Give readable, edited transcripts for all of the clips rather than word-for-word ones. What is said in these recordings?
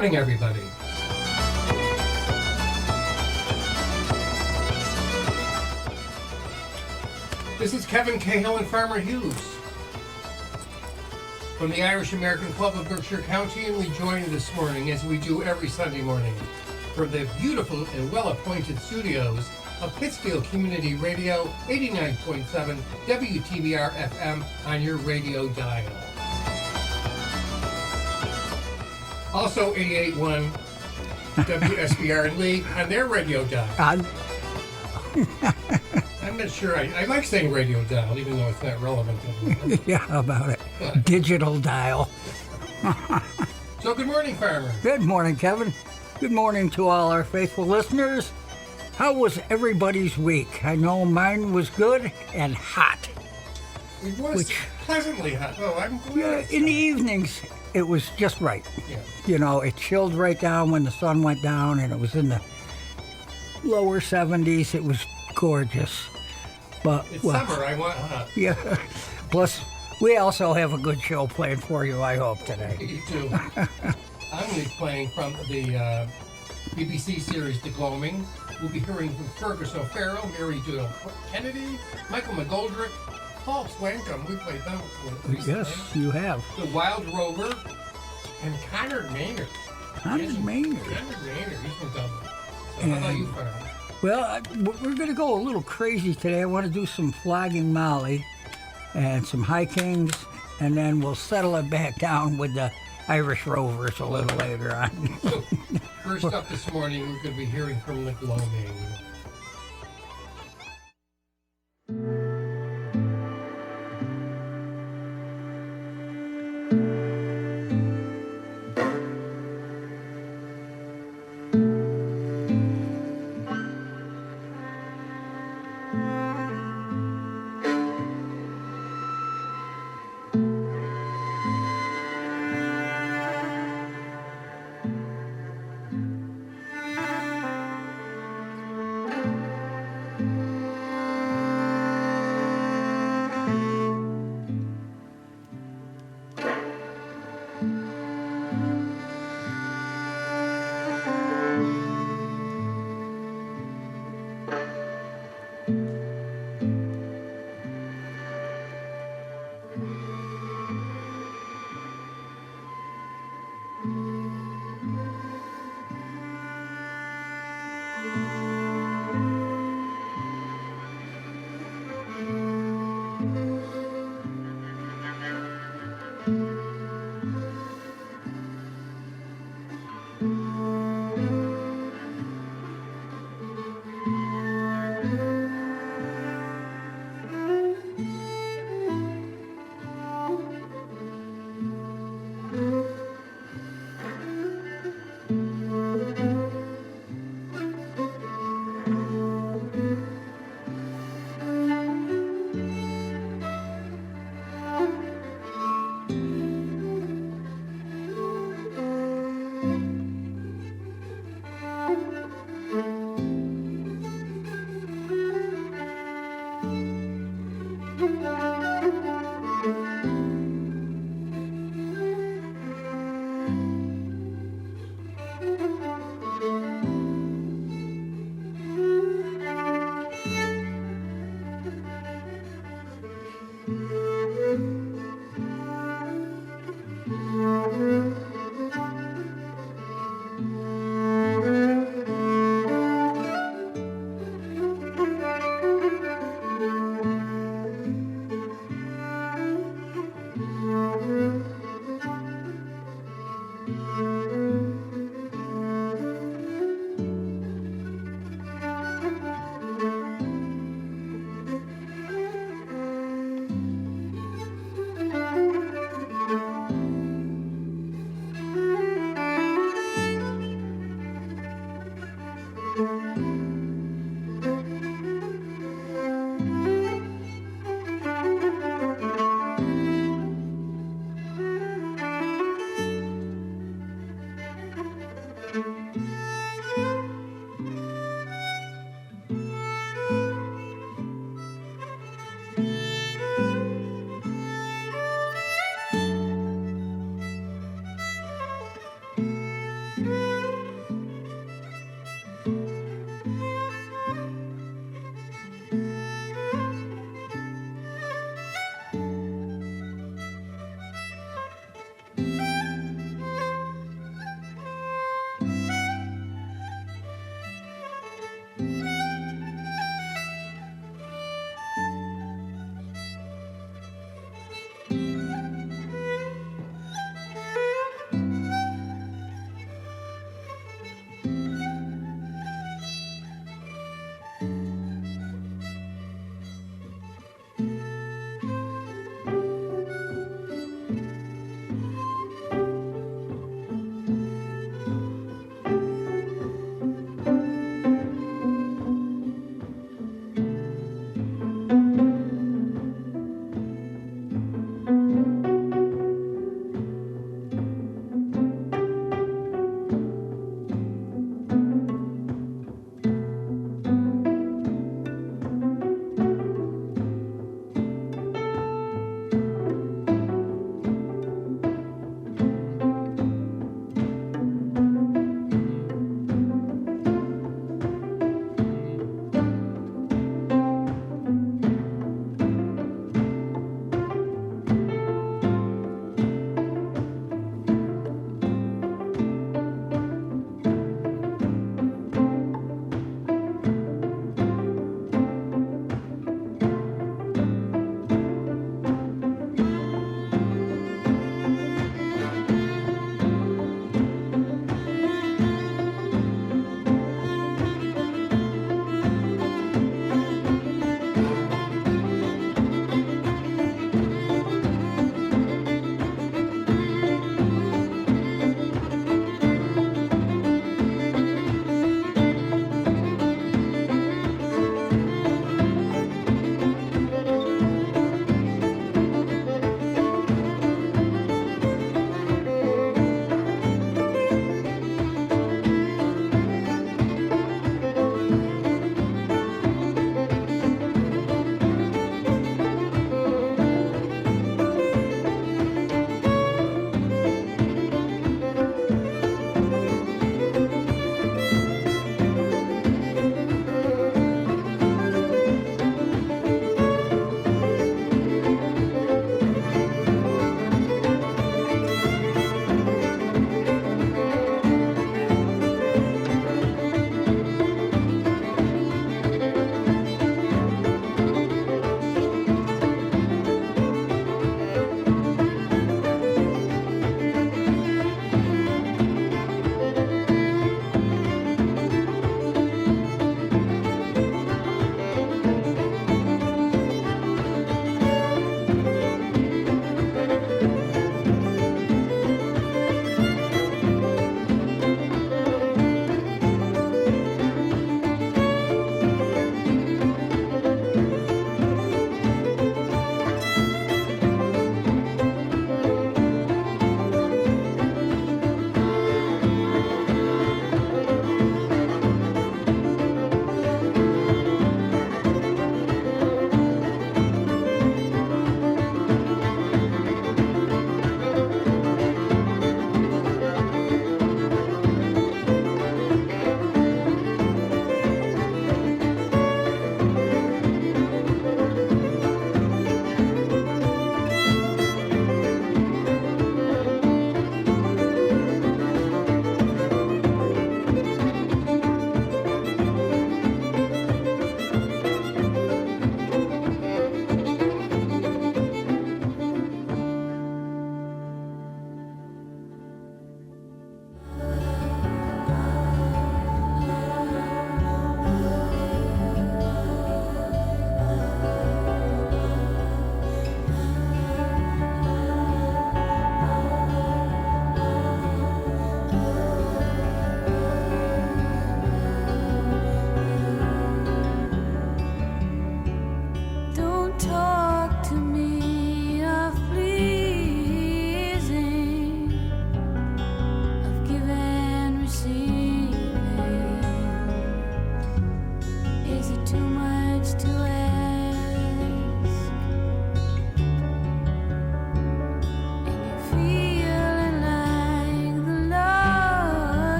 morning, everybody. This is Kevin Cahill and Farmer Hughes from the Irish American Club of Berkshire County, and we join you this morning, as we do every Sunday morning, from the beautiful and well-appointed studios of Pittsfield Community Radio, 89.7 WTBR-FM on your radio dial. Also 88.1 WSBR in Lee on their radio dial. I'm not sure. I like saying radio dial, even though it's not relevant anymore. Yeah, how about it? Digital dial. So good morning, Farmer. Good morning, Kevin. Good morning to all our faithful listeners. How was everybody's week? I know mine was good and hot. It was pleasantly hot. Oh, I'm glad. In the evenings, it was just right. Yeah. You know, it chilled right down when the sun went down, and it was in the lower 70s. It was gorgeous. But It's summer. I want hot. Yeah. Plus, we also have a good show planned for you, I hope, today. You too. I'm going to be playing from the BBC series The Gloaming. We'll be hearing from Fergus O'Farrell, Mary Jo Kennedy, Michael McGoldrick, Paul Swankum. We played them recently. Yes, you have. The Wild Rover, and Connor Maynard. Connor Maynard. He's from Dublin. So how about you, Farmer? Well, we're going to go a little crazy today. I want to do some flogging Molly and some hikings, and then we'll settle it back down with the Irish Rovers a little later on. So, first up this morning, we're going to be hearing from the Gloaming.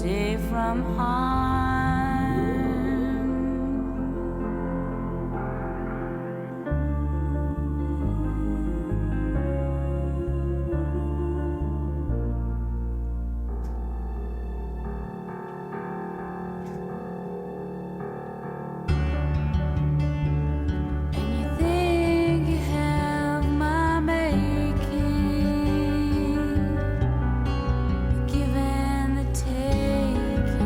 safe from harm. Given the taking.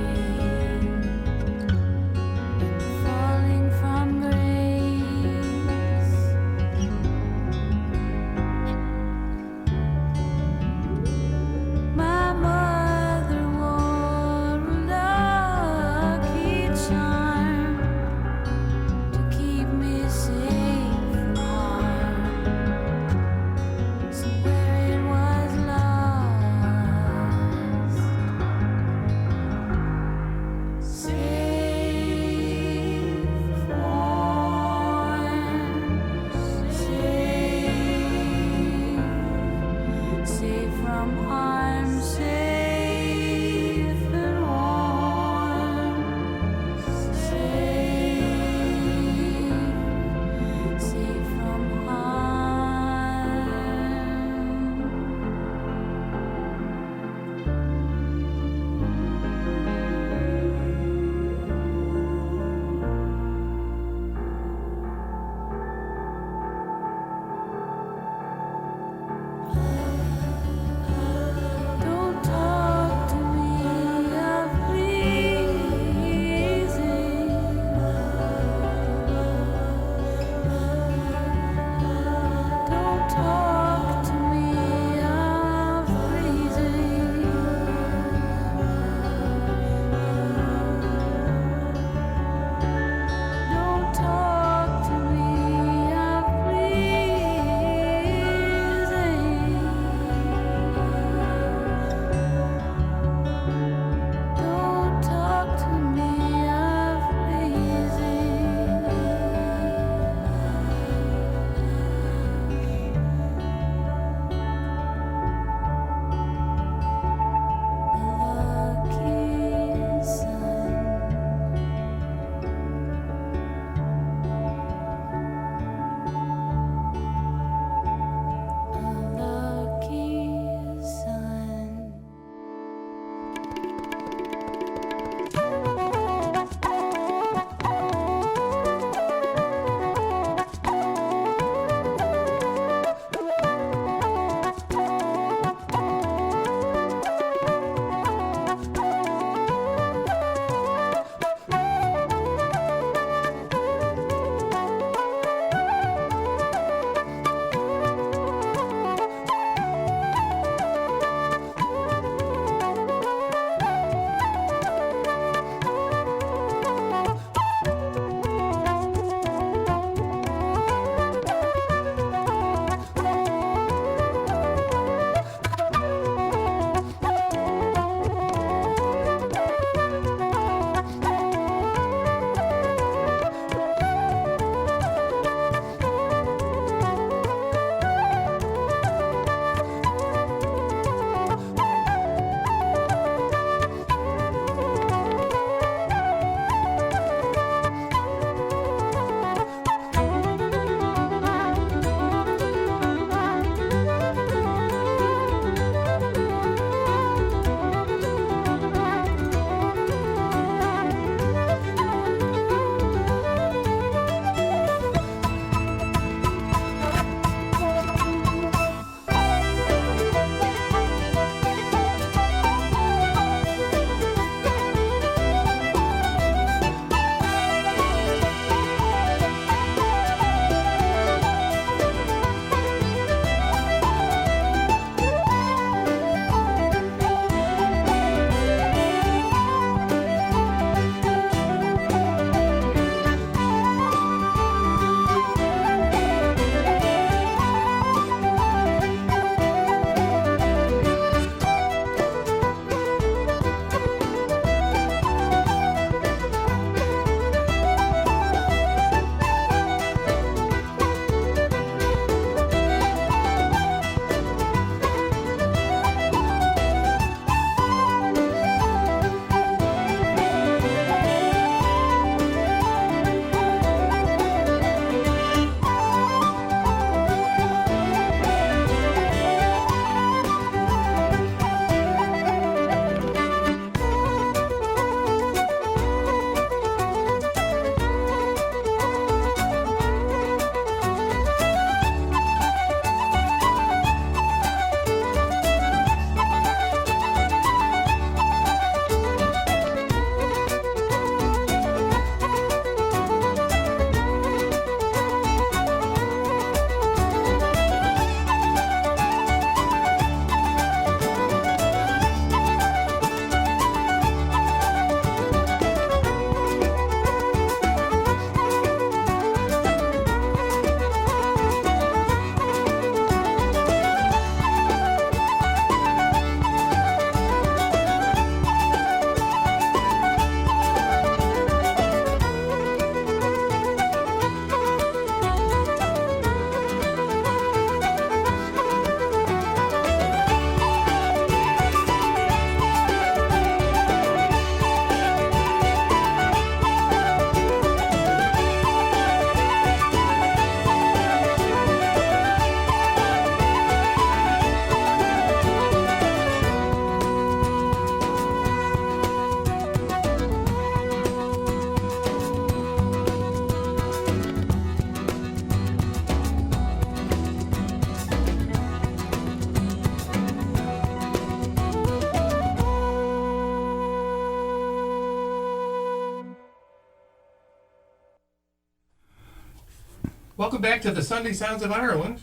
Welcome back to the Sunday Sounds of Ireland.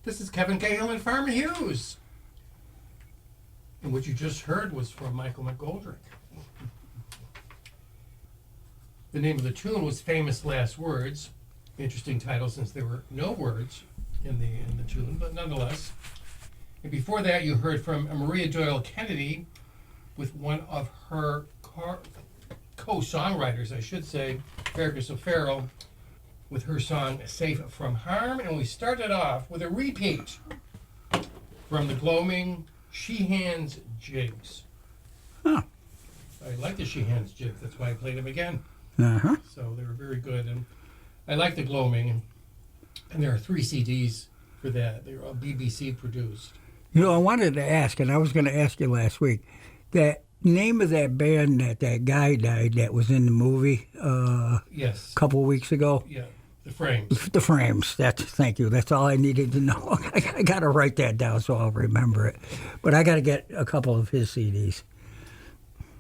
This is Kevin Cahill and Farmer Hughes. And what you just heard was from Michael McGoldrick. The name of the tune was Famous Last Words. Interesting title since there were no words in the tune, but nonetheless. And before that, you heard from Maria Doyle Kennedy with one of her co-songwriters, I should say, Fergus O'Farrell, with her song Safe From Harm. And we started off with a repeat from the Gloaming Sheehan's Jigs. Huh. I like the Sheehan's Jigs, that's why I played them again. Uh-huh. So they were very good. And I like the Gloaming. And there are 3 CDs for that. They were all BBC produced. You know, I wanted to ask, and I was going to ask you last week, that name of that band that guy died that was in the movie Yes. a couple of weeks ago? Yeah, the Frames. The Frames. Thank you. That's all I needed to know. I got to write that down so I'll remember it. But I got to get a couple of his CDs.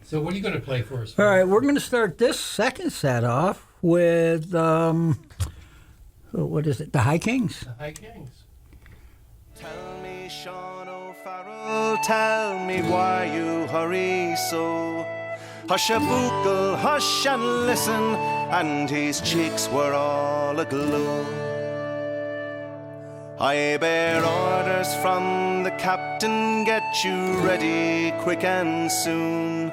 So what are you going to play for us? All right, we're going to start this second set off with, what is it, the High Kings. The High Kings. Tell me, Sean O'Farrell, tell me why you hurry so. Hush a bugle, hush and listen, and his cheeks were all aglow. I bear orders from the captain, get you ready quick and soon,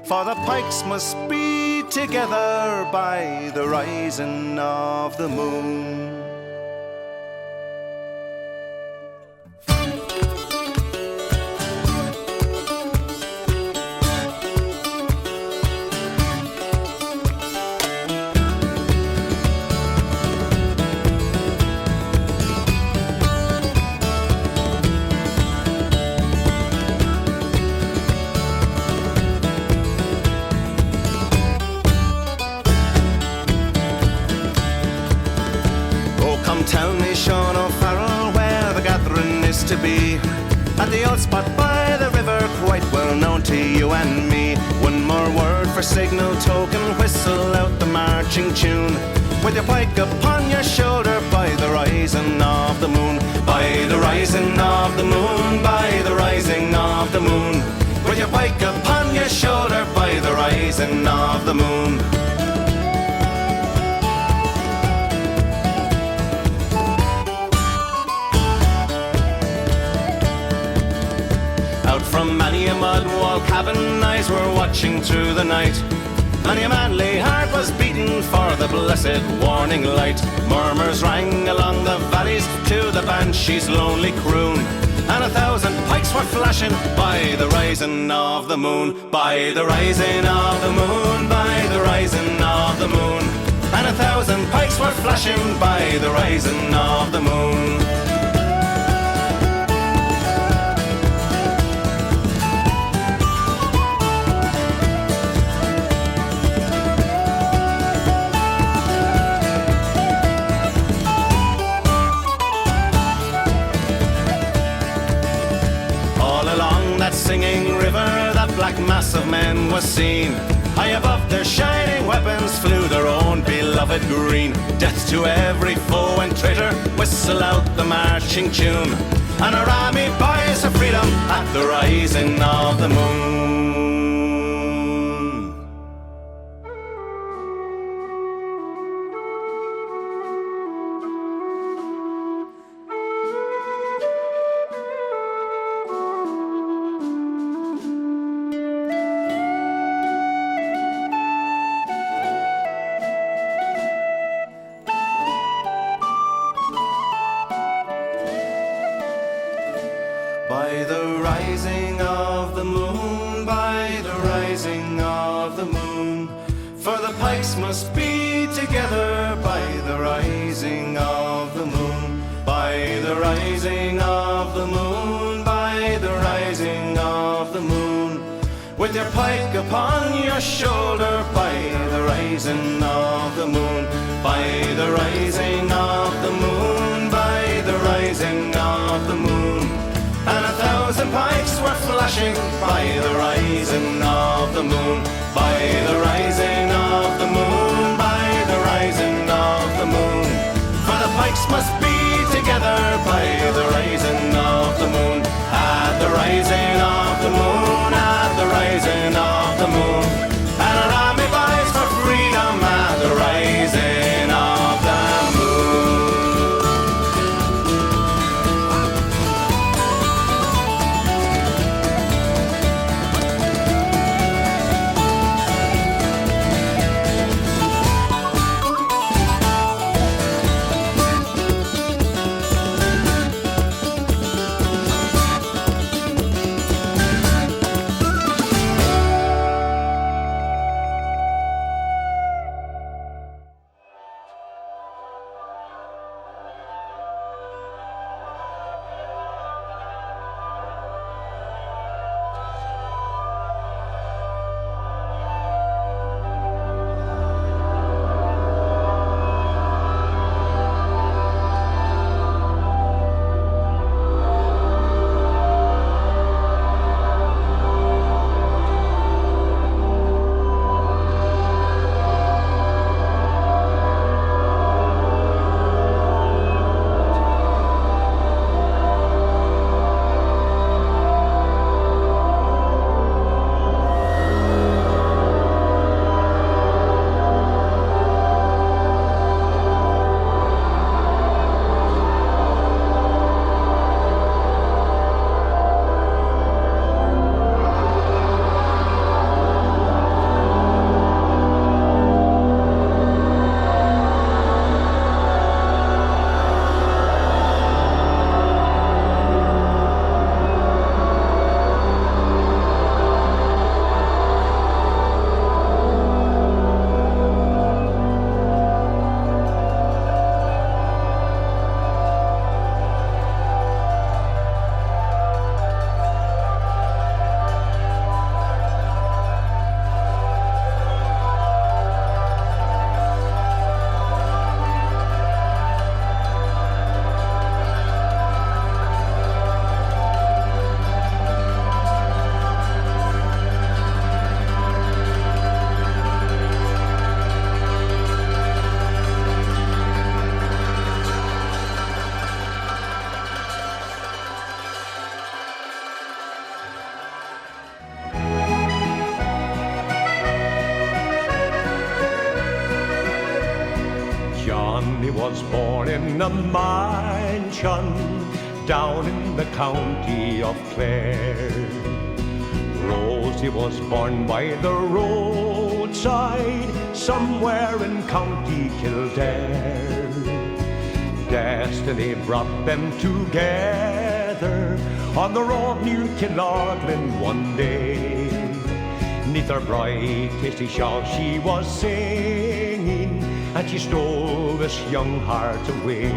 for the pikes must be together by the rising of the moon. Tell me, Sean O'Farrell, where the gathering is to be. At the old spot by the river, quite well known to you and me. One more word for signal token, whistle out the marching tune. With your pike upon your shoulder by the rising of the moon. By the rising of the moon, by the rising of the moon. With your pike upon your shoulder by the rising of the moon. From many a mud wall cabin, eyes were watching through the night. Many a manly heart was beating for the blessed warning light. Murmurs rang along the valleys to the banshee's lonely croon, and 1,000 pikes were flashing by the rising of the moon. By the rising of the moon, by the rising of the moon, and 1,000 pikes were flashing by the rising of the moon. Singing river, that black mass of men was seen. High above their shining weapons flew their own beloved green. Death to every foe and traitor, whistle out the marching tune. And our army buys her freedom at the rising of the moon. By the rising of the moon, by the rising of the moon, for the pikes must be together by the rising of the moon. By the rising of the moon, by the rising of the moon, with your pike upon your shoulder by the rising of the moon. By the rising of the moon, by the rising of the moon, and 1,000 pikes were flashing by the rising of the moon. By the rising of the moon, by the rising of the moon. must be together by the rising of the moon. At the rising of the moon, at the rising of the moon. And an army fights for freedom at the rising of the moon. Johnny was born in a mansion down in the county of Clare. Rosie was born by the roadside somewhere in County Kildare. Destiny brought them together on the road near Killarglin one day. Neath her bright tasty shawl she was singing, and she stole this young heart away.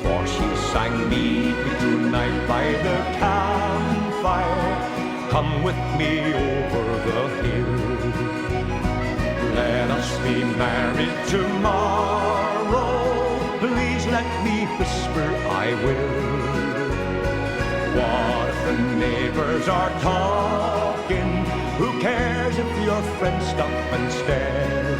For she sang, meet me tonight by the campfire, come with me over the hill. Let us be married tomorrow, please let me whisper I will. What if the neighbors are talking? Who cares if your friends stop and stare?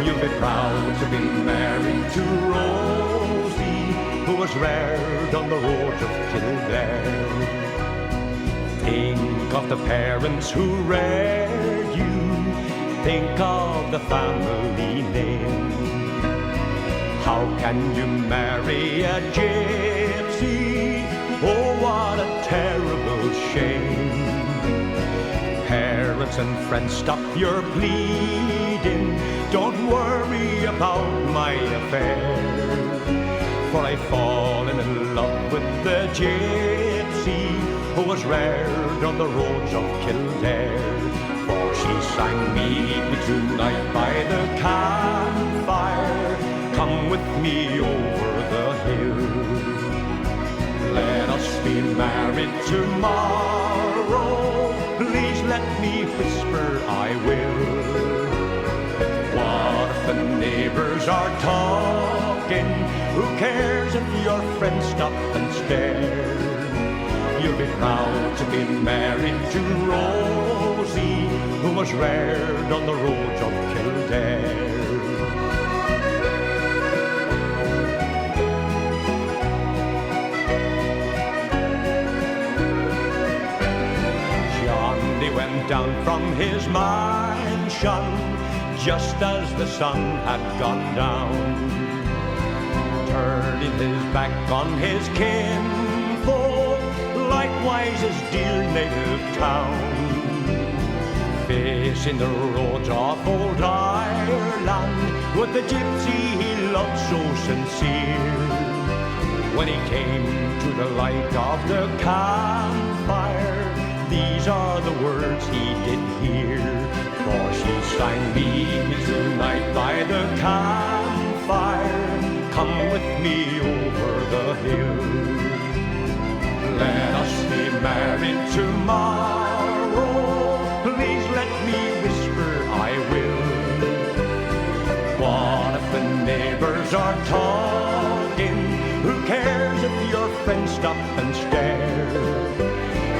You'll be proud to be married to Rosie, who was reared on the roads of Kildare. Think of the parents who reared you, think of the family name. How can you marry a gypsy? Oh, what a terrible shame. Parents and friends, stop your pleading. Don't worry about my affair. For I've fallen in love with the gypsy who was reared on the roads of Kildare. For she sang, meet me tonight by the campfire, come with me over the hill. Let us be married tomorrow, please let me whisper I will. What if the neighbors are talking? Who cares if your friends stop and stare? You'll be proud to be married to Rosie, who was reared on the roads of Kildare. went down from his mansion just as the sun had gone down, turning his back on his kinfolk, likewise his dear native town, facing the roads of old Ireland with the gypsy he loved so sincere. When he came to the light of the campfire, these are the words he did hear. For she sang me tonight by the campfire, come with me over the hill. Let us be married tomorrow, please let me whisper I will. What if the neighbors are talking? Who cares if your friends stop and stare?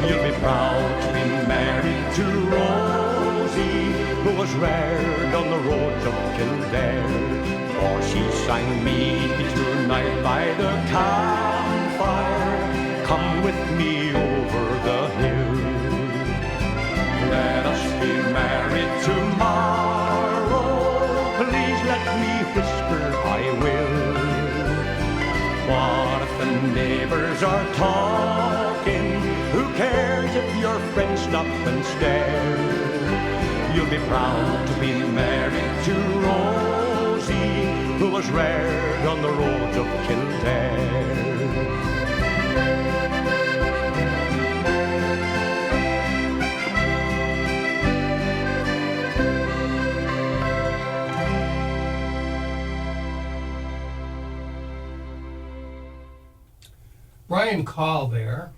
You'll be proud to be married to Rosie, who was reared on the roads of Kildare. For she sang me tonight by the campfire, come with me over the hill. Let us be married tomorrow, please let me whisper I will. What if the neighbors are talking? Who cares if your friends stop and stare? You'll be proud to be married to Rosie, who was reared on the roads of Kildare. Brian Call there,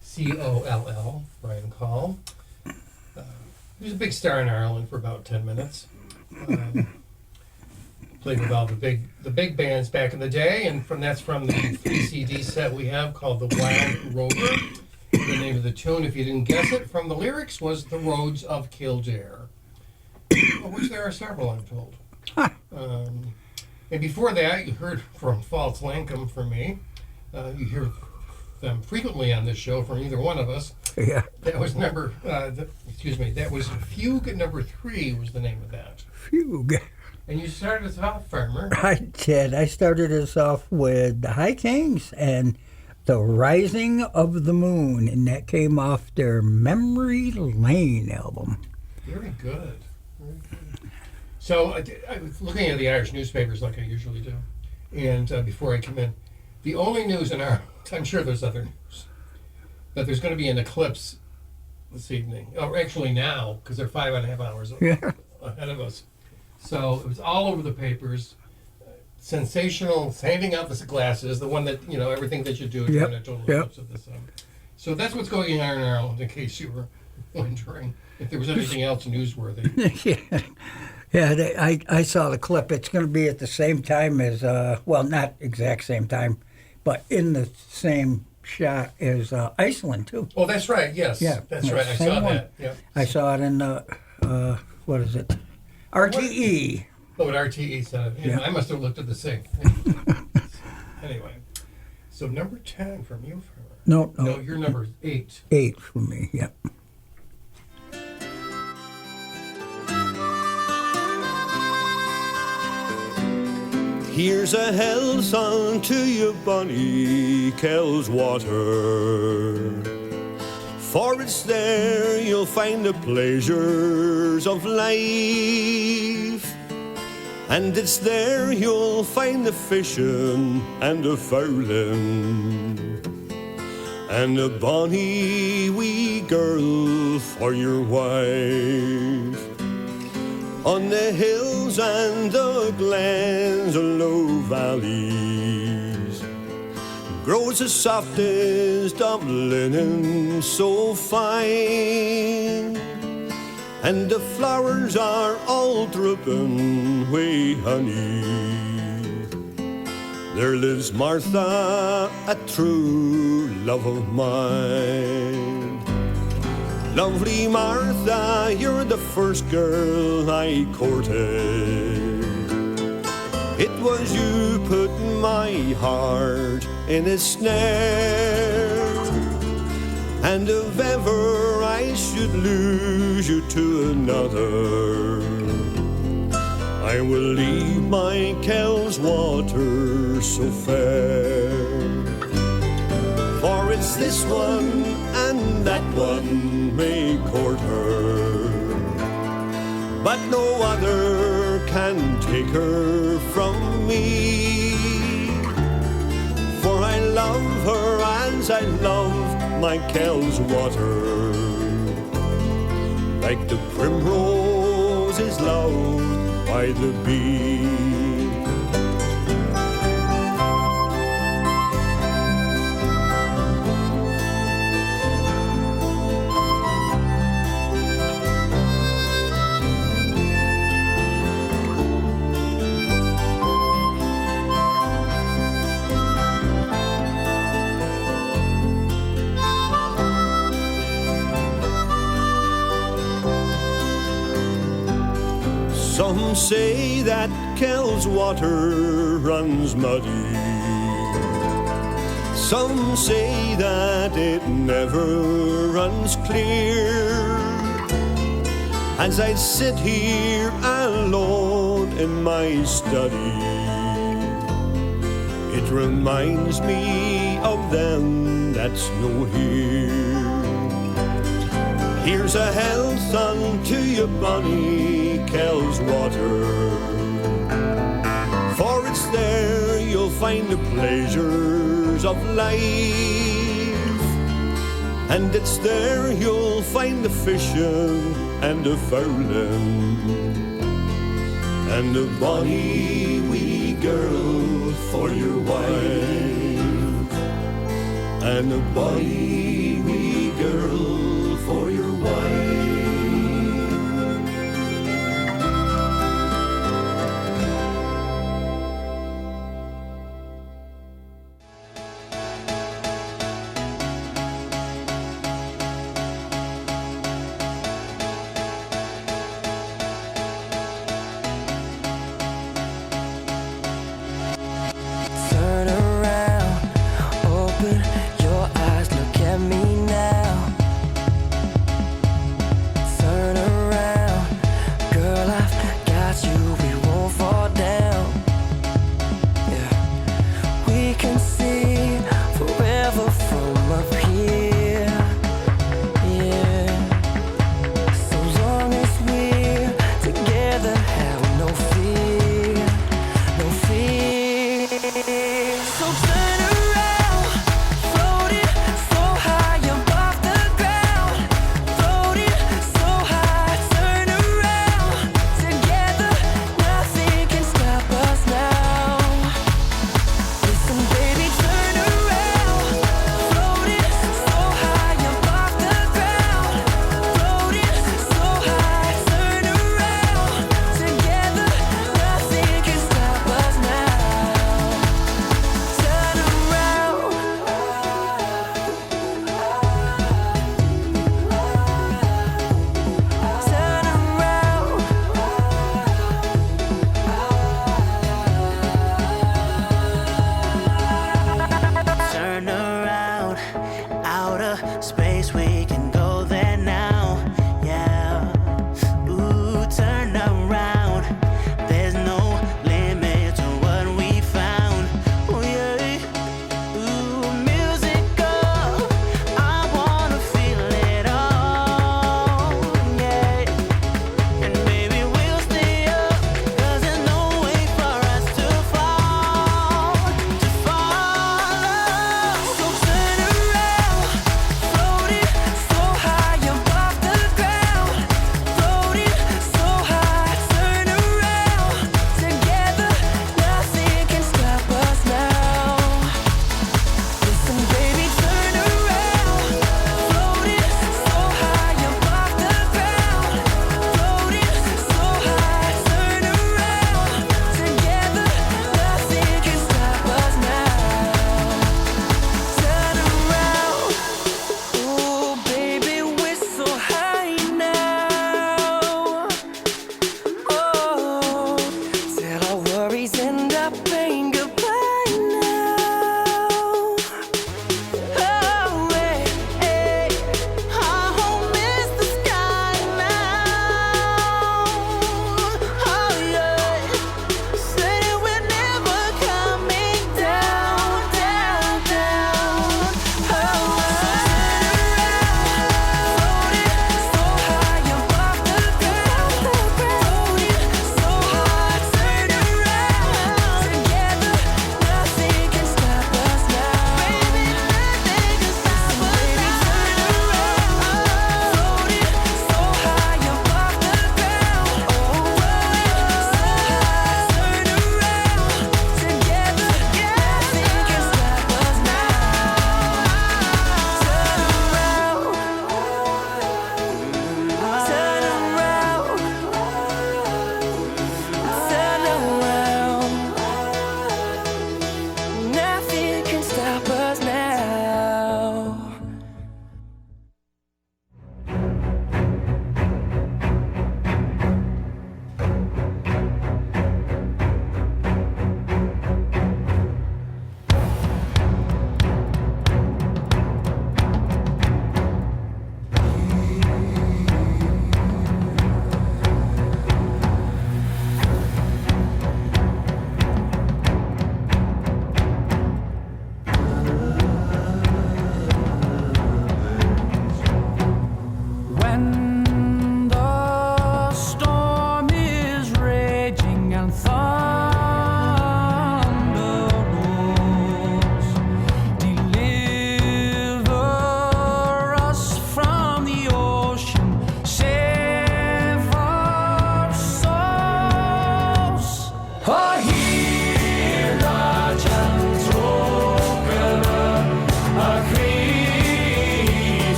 C-O-L-L, Brian Call. He was a big star in Ireland for about 10 minutes. Played with all the big bands back in the day, and that's from the 3-CD set we have called The Wild Rover. The name of the tune, if you didn't guess it from the lyrics, was The Roads of Kildare, of which there are several, I'm told. And before that, you heard from False Lankum for me. You hear them frequently on this show from either one of us. Yeah. That was that was Fugue number 3 was the name of that. Fugue. And you started us off, Farmer. I did. I started us off with the High Kings and The Rising of the Moon, and that came off their Memory Lane album. Very good. Very good. So I was looking at the Irish newspapers like I usually do, and before I come in, the only news in Ireland, I'm sure there's other news, that there's going to be an eclipse this evening. Oh, actually now, because they're 5.5 hours ahead of us. So it was all over the papers. Sensational, handing out the glasses, the one that, everything that you do during a total eclipse of the sun. So that's what's going on in Ireland, in case you were wondering if there was anything else newsworthy. I saw the clip. It's going to be at the same time as, not exact same time, but in the same shot as Iceland, too. Oh, that's right, yes. Yeah. That's right, I saw that. Yeah. I saw it in, what is it? RTE. Oh, at RTE said it. I must have looked at the sink. Anyway, so number 10 from you, Farmer. No, you're number 8. 8 for me, yeah. Here's a hell song to you, Bonnie Kells Water. For it's there you'll find the pleasures of life, and it's there you'll find the fishing and the fowling, and a bonny wee girl for your wife. On the hills and the glens and low valleys grows the softest of linen so fine, and the flowers are all dripping with honey. There lives Martha, a true love of mine. Lovely Martha, you're the first girl I courted. It was you put my heart in a snare, And if ever I should lose you to another, I will leave my Kells water so fair. For it's this one and that one may court her, but no other can take her from me. For I love her as I love my Kells water, like the primrose is loved by the bee. Some say that Kells water runs muddy. Some say that it never runs clear. As I sit here alone in my study, it reminds me of them that's no here. Here's a health unto your bonny Kells water, for it's there you'll find the pleasures of life, and it's there you'll find the fishing and the fowling, and a bonny wee girl for your wife, and a bonny wee girl for your wife. Turn around, open your eyes, look at me.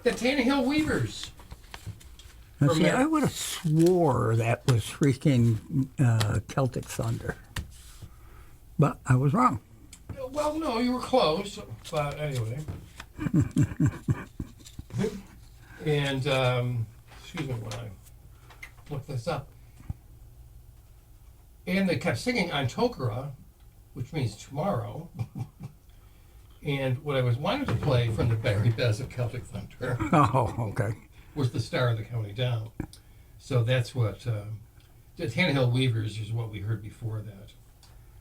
The Tannehill Weavers. Now, see, I would have swore that was freaking Celtic Thunder, but I was wrong. Well, no, you were close, but anyway. And, excuse me when I look this up. And they kept singing Antokera, which means tomorrow. And what I was wanting to play from the Barry Bez of Celtic Thunder Oh, okay. was the Star of the County Down. So that's what, the Tannehill Weavers is what we heard before that.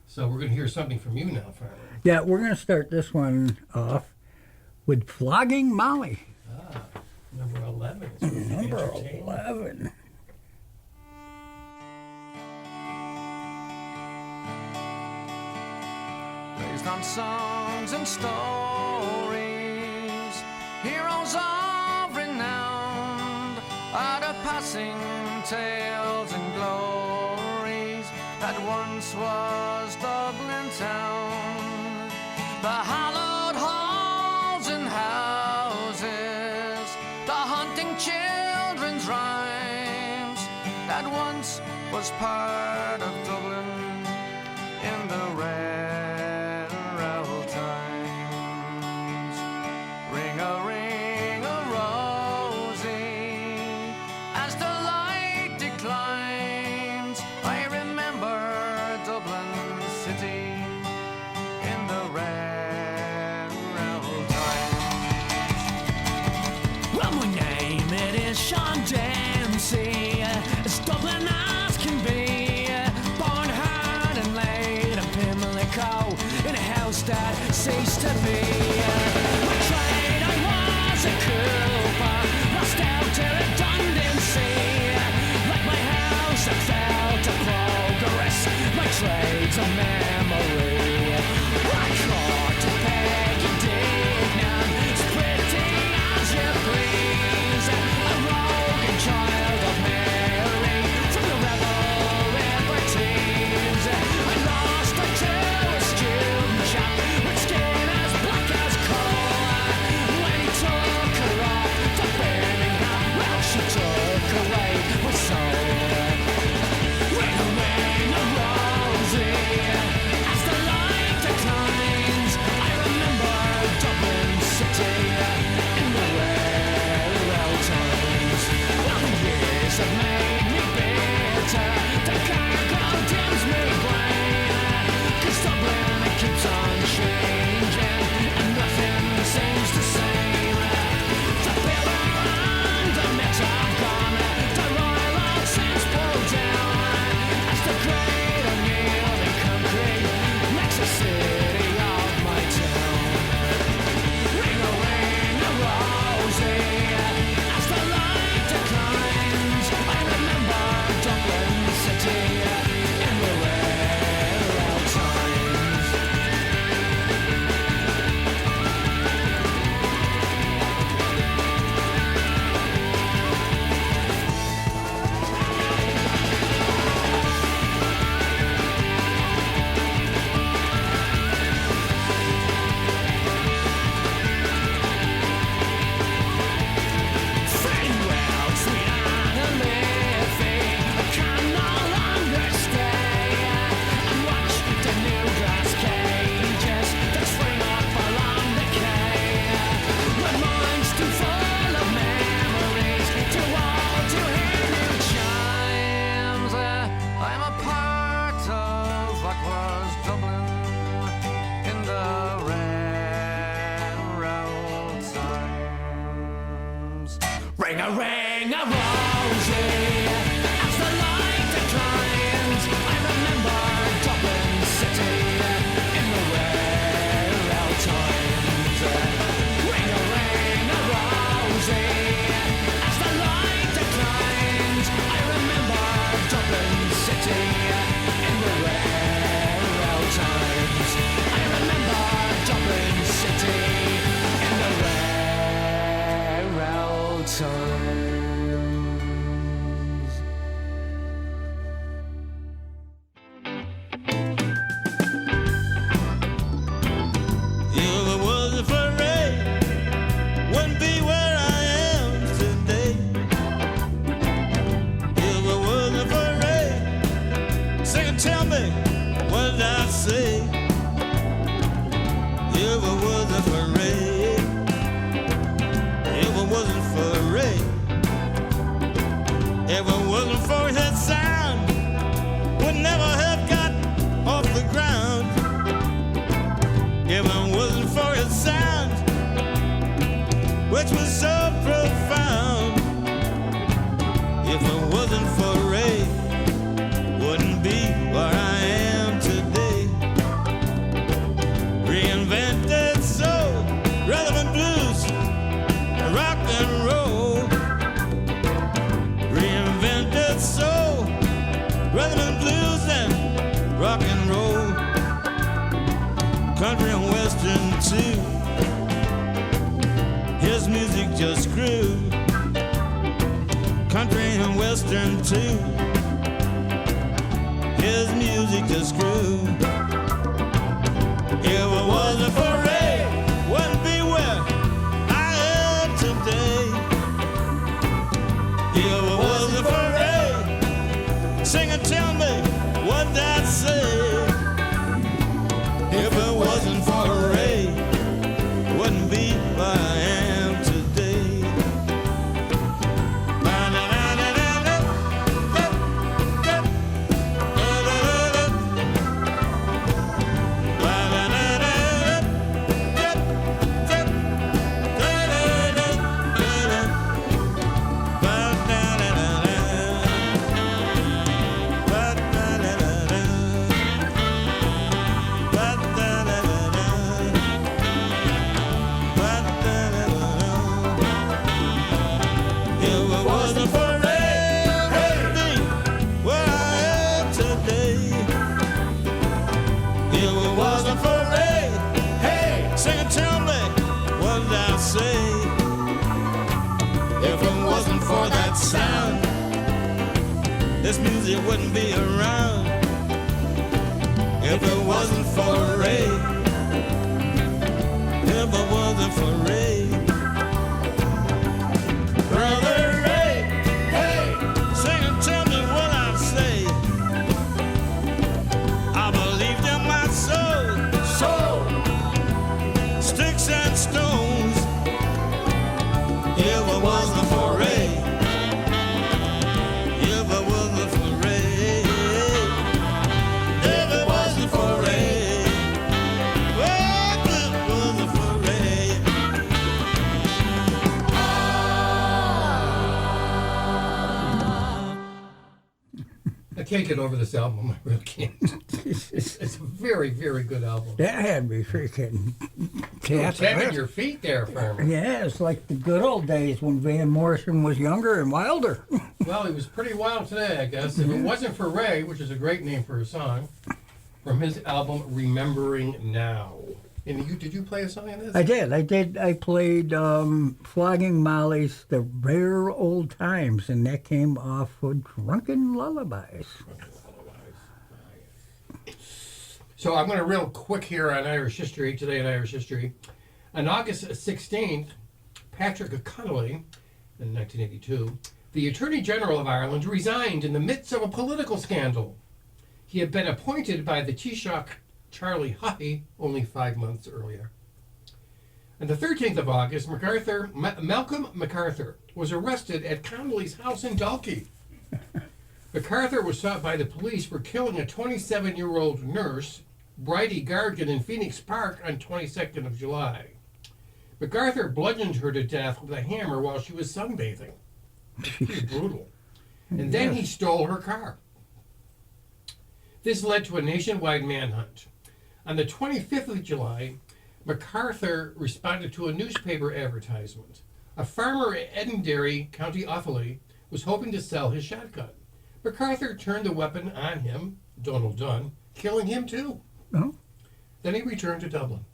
So we're going to hear something from you now, Farmer. Yeah, we're going to start this one off with Flogging Molly. Number 11. Is Number entertaining. 11. Based on songs and stories, heroes of renown, are the passing tales and glories that once was Dublin town. The hallowed halls and houses, the haunting children's rhymes, that once was part of Dublin in the railroad times. Ring a rosy, as the light declines, I remember Dublin city in the railroad times. Well, my name it is Sean Dempsey, as Dublin as can be, born hard and late in Pimlico, in a house that ceased to be. My trade I was a cooper, lost out to redundancy. ring a rosy as the light declines. I remember Dublin City in the railroad times. Ring a rosy as the light declines. I remember Dublin City in the railroad times. I remember Dublin City in the railroad times. If it wasn't for Ray, wouldn't be where I am today. If it wasn't for Ray, sing and tell me what did I say? If it wasn't for Ray, if it wasn't for Ray, if it wasn't for his sound, would never have got off the ground. If it wasn't for his sound, which was so profound. If it wasn't for Ray, wouldn't be where I am today. Reinvented soul, rhythm and blues, rock and roll. Reinvented soul, rhythm and blues and rock and roll. Country and western too. His music just grew. Country and western too. His music just grew. If it wasn't for Ray, wouldn't be where I am today. If it wasn't for Ray, sing and tell me what that say. If it wasn't for Ray, wouldn't be where I am today. This music wouldn't be around if it wasn't for Ray. If it wasn't for Ray. Brother Ray, hey, sing and tell me what I say. I believed in my soul, sticks and stones. If it wasn't for Ray. I can't get over this album. I really can't. It's a very, very good album. That had me freaking Tapping your feet there, Farmer. Yeah, it's like the good old days when Van Morrison was younger and wilder. Well, he was pretty wild today, I guess. If it wasn't for Ray, which is a great name for a song, from his album Remembering Now. And did you play a song in this? I did. I played Flogging Molly's The Rare Old Times, and that came off of Drunken Lullabies. So I'm going to real quick here on Irish history, today in Irish history. On August 16th, Patrick Connolly, in 1982, the Attorney General of Ireland resigned in the midst of a political scandal. He had been appointed by the Taoiseach Charlie Haughey only 5 months earlier. On the 13th of August, Malcolm MacArthur was arrested at Connolly's house in Dalkey. MacArthur was sought by the police for killing a 27-year-old nurse, Bridie Gargan, in Phoenix Park on 22nd of July. MacArthur bludgeoned her to death with a hammer while she was sunbathing. Pretty brutal. And then he stole her car. This led to a nationwide manhunt. On the 25th of July, MacArthur responded to a newspaper advertisement. A farmer in Edenderry, County Offaly, was hoping to sell his shotgun. MacArthur turned the weapon on him, Donald Dunn, killing him too. Oh. Then he returned to Dublin.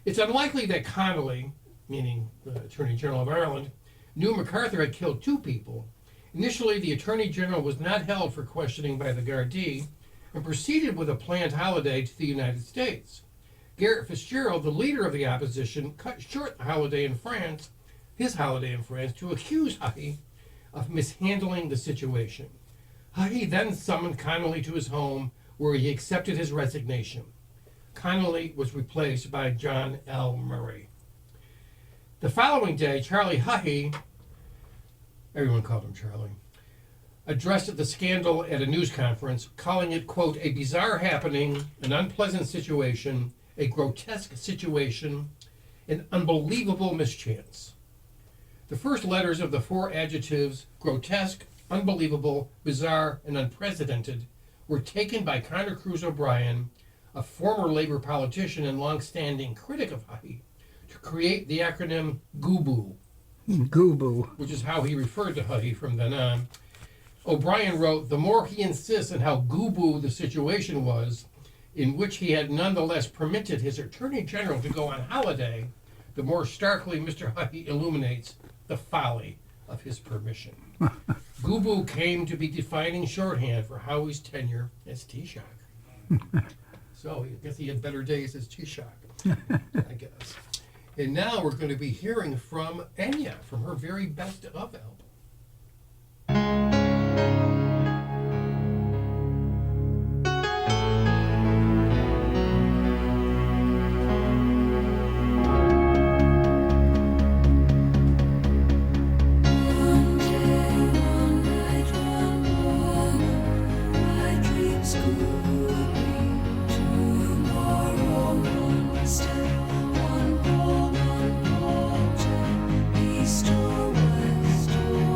It's unlikely that Connolly, meaning the Attorney General of Ireland, knew MacArthur had killed two people. Initially, the Attorney General was not held for questioning by the Gardaí and proceeded with a planned holiday to the United States. Garrett Fitzgerald, the leader of the opposition, cut short the holiday in France, his holiday in France, to accuse Haughey of mishandling the situation. Haughey then summoned Connolly to his home, where he accepted his resignation. Connolly was replaced by John L. Murray. The following day, Charlie Haughey, everyone called him Charlie, addressed the scandal at a news conference, calling it, quote, a bizarre happening, an unpleasant situation, a grotesque situation, an unbelievable mischance. The first letters of the four adjectives, grotesque, unbelievable, bizarre, and unprecedented, were taken by Conor Cruz O'Brien, a former Labour politician and long-standing critic of Haughey, to create the acronym GUBU. GUBU. Which is how he referred to Haughey from then on. O'Brien wrote, the more he insists on how GUBU the situation was, in which he had nonetheless permitted his Attorney General to go on holiday, the more starkly Mr. Haughey illuminates the folly of his permission. GUBU came to be defining shorthand for Haughey's tenure as Taoiseach. So I guess he had better days as Taoiseach, I guess. And now we're going to be hearing from Enya from her very best of album. East or west or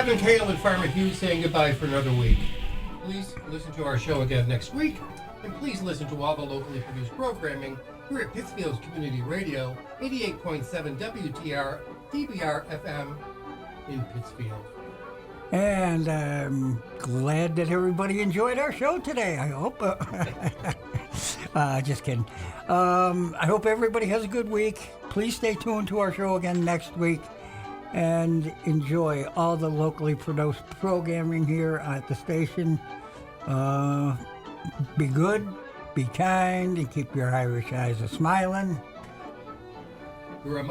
Kevin Cale and Farmer Hughes saying goodbye for another week. Please listen to our show again next week, and please listen to all the locally produced programming here at Pittsfield's Community Radio, 88.7 WTBR-FM in Pittsfield. And I'm glad that everybody enjoyed our show today, I hope. Just kidding. I hope everybody has a good week. Please stay tuned to our show again next week and enjoy all the locally produced programming here at the station. Be good, be kind, and keep your Irish eyes a-smiling. We're a